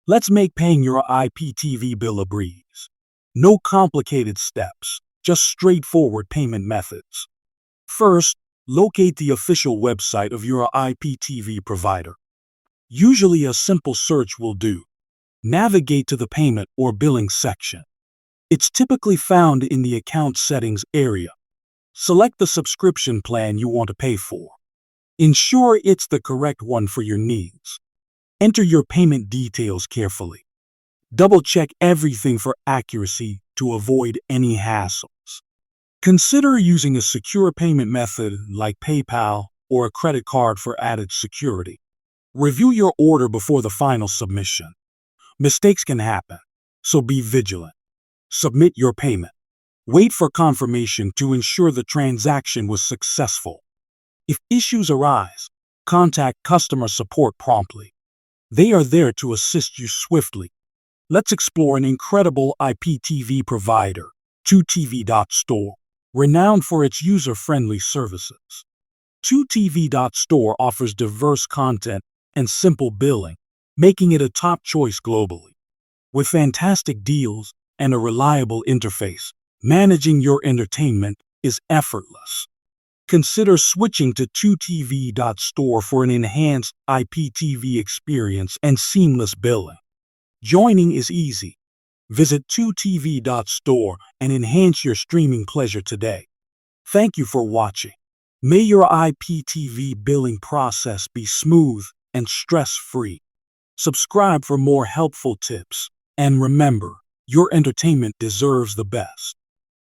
Let's make paying your IPTV bill a breeze. No complicated steps, just straightforward payment methods. First, locate the official website of your IPTV provider. Usually a simple search will do. Navigate to the payment or billing section. It's typically found in the account settings area. Select the subscription plan you want to pay for. Ensure it's the correct one for your needs. Enter your payment details carefully. Double-check everything for accuracy to avoid any hassles. Consider using a secure payment method like PayPal or a credit card for added security. Review your order before the final submission. Mistakes can happen, so be vigilant. Submit your payment. Wait for confirmation to ensure the transaction was successful. If issues arise, contact customer support promptly. They are there to assist you swiftly. Let's explore an incredible IPTV provider, 2TV.store, renowned for its user-friendly services. 2TV.store offers diverse content and simple billing, making it a top choice globally. With fantastic deals and a reliable interface, managing your entertainment is effortless. Consider switching to 2TV.store for an enhanced IPTV experience and seamless billing. Joining is easy. Visit 2TV.store and enhance your streaming pleasure today. Thank you for watching. May your IPTV billing process be smooth and stress-free. Subscribe for more helpful tips. And remember, your entertainment deserves the best.